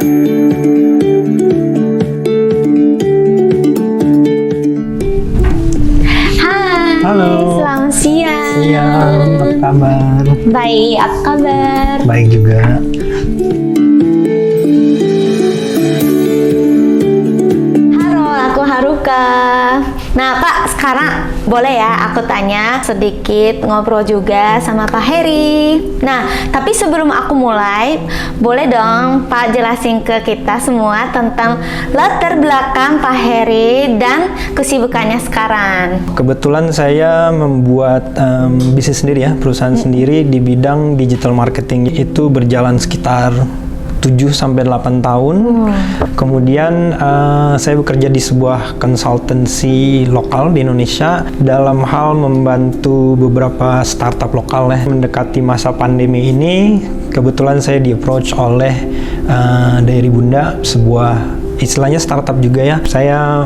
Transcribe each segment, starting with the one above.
Halo. Selamat siang. Siang, apa kabar? Baik, apa kabar? Baik juga. Halo, aku Haruka. Nah, Pak, sekarang boleh ya aku tanya sedikit ngobrol juga sama Pak Heri. Nah, tapi sebelum aku mulai, boleh dong Pak jelasin ke kita semua tentang latar belakang Pak Heri dan kesibukannya sekarang. Kebetulan saya membuat bisnis sendiri ya, perusahaan sendiri di bidang digital marketing. Itu berjalan sekitar 7-8 tahun. Kemudian saya bekerja di sebuah konsultansi lokal di Indonesia dalam hal membantu beberapa startup lokal ya. Mendekati masa pandemi ini, kebetulan saya di-approach oleh Diary Bunda, sebuah istilahnya startup juga ya. Saya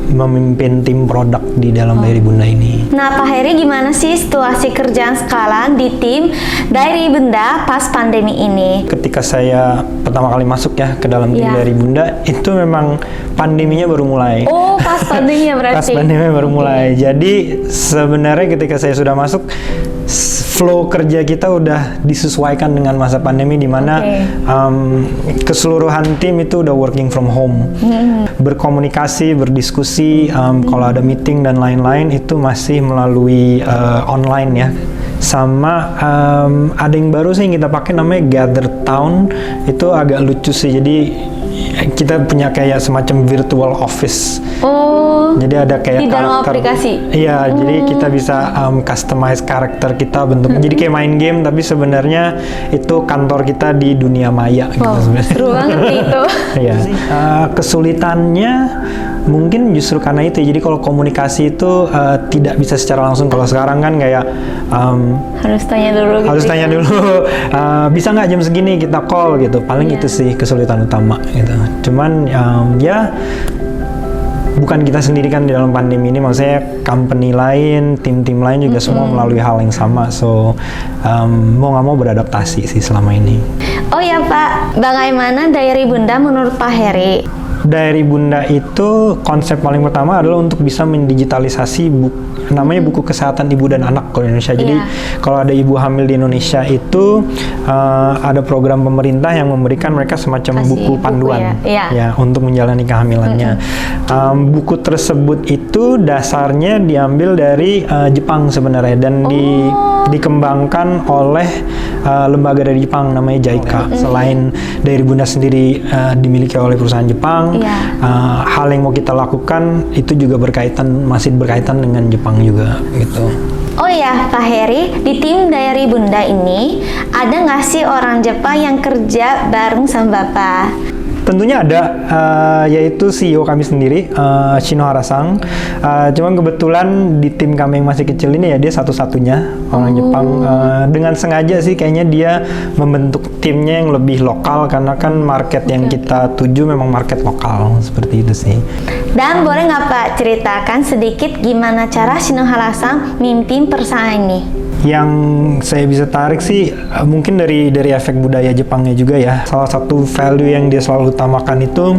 memimpin tim produk di dalam Diary Bunda ini. Nah, Pak Heri, gimana sih situasi kerjaan sekarang di tim Diary Bunda pas pandemi ini? Ketika saya pertama kali masuk ya ke dalam tim Diary Bunda, itu memang pandeminya baru mulai. Oh, pas pandeminya berarti? Pas pandeminya baru mulai. Jadi sebenarnya ketika saya sudah masuk, flow kerja kita udah disesuaikan dengan masa pandemi, di mana keseluruhan tim itu udah working from home. Berkomunikasi, berdiskusi, kalau ada meeting dan lain-lain itu masih melalui online ya. Sama ada yang baru sih yang kita pakai namanya Gather Town. Itu agak lucu sih, jadi kita punya kayak semacam virtual office. Oh, jadi ada kayak di dalam aplikasi? Iya, jadi kita bisa customize karakter kita, bentuknya jadi kayak main game, tapi sebenarnya itu kantor kita di dunia maya gitu sebenarnya. Seru banget itu. Iya. Kesulitannya mungkin justru karena itu. Jadi kalau komunikasi itu tidak bisa secara langsung. Kalau sekarang kan kayak harus tanya dulu gitu. Harus tanya dulu, bisa nggak jam segini kita call gitu. Paling itu sih kesulitan utama gitu. Cuman ya bukan kita sendiri kan di dalam pandemi ini, maksudnya company lain, tim-tim lain juga semua melalui hal yang sama. So mau nggak mau beradaptasi sih selama ini. Oh ya Pak, bagaimana Diary Bunda menurut Pak Heri? Diary Bunda itu konsep paling pertama adalah untuk bisa mendigitalisasi namanya buku kesehatan ibu dan anak kalau di Indonesia. Jadi kalau ada ibu hamil di Indonesia itu ada program pemerintah yang memberikan mereka semacam buku panduan ya untuk menjalani kehamilannya. Buku tersebut itu dasarnya diambil dari Jepang sebenarnya, dan dikembangkan oleh lembaga dari Jepang namanya JICA. Selain Diary Bunda sendiri dimiliki oleh perusahaan Jepang, hal yang mau kita lakukan itu juga masih berkaitan dengan Jepang juga gitu. Oh ya Pak Heri, di tim Diary Bunda ini ada nggak sih orang Jepang yang kerja bareng sama Bapak? Tentunya ada, yaitu CEO kami sendiri, Shinohara-san. Cuman kebetulan di tim kami yang masih kecil ini ya dia satu-satunya orang Jepang. Dengan sengaja sih kayaknya dia membentuk timnya yang lebih lokal, karena kan market yang kita tuju memang market lokal, seperti itu sih. Dan boleh nggak Pak ceritakan sedikit gimana cara Shinohara-san mimpin perusahaan ini? Yang saya bisa tarik sih mungkin dari efek budaya Jepangnya juga ya. Salah satu value yang dia selalu utamakan itu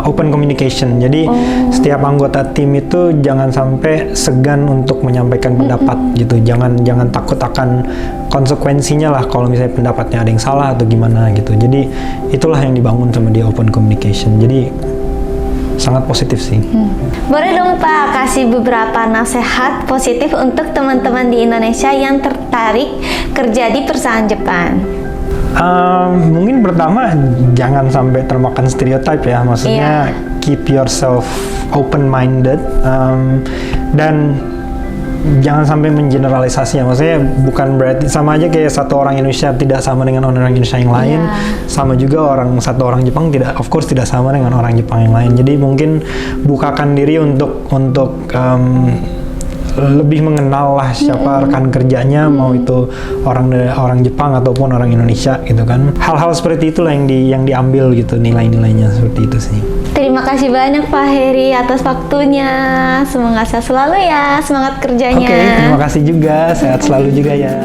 open communication. Jadi setiap anggota tim itu jangan sampai segan untuk menyampaikan pendapat gitu. Jangan takut akan konsekuensinya lah kalau misalnya pendapatnya ada yang salah atau gimana gitu. Jadi itulah yang dibangun sama dia, open communication. Jadi sangat positif sih. Boleh dong Pak kasih beberapa nasihat positif untuk teman-teman di Indonesia yang tertarik kerja di perusahaan Jepang? Mungkin pertama jangan sampai termakan stereotype ya, maksudnya keep yourself open-minded, dan jangan sampai mengeneralisasi ya, maksudnya bukan berarti sama aja kayak satu orang Indonesia tidak sama dengan orang Indonesia yang lain, sama juga satu orang Jepang tidak, of course tidak sama dengan orang Jepang yang lain. Jadi mungkin bukakan diri untuk lebih mengenal lah siapa rekan kerjanya, mau itu orang Jepang ataupun orang Indonesia gitu kan. Hal-hal seperti itulah yang diambil gitu, nilai-nilainya seperti itu sih. Terima kasih banyak Pak Heri atas waktunya. Semoga sehat selalu ya, semangat kerjanya. Oke, terima kasih juga, sehat selalu juga ya.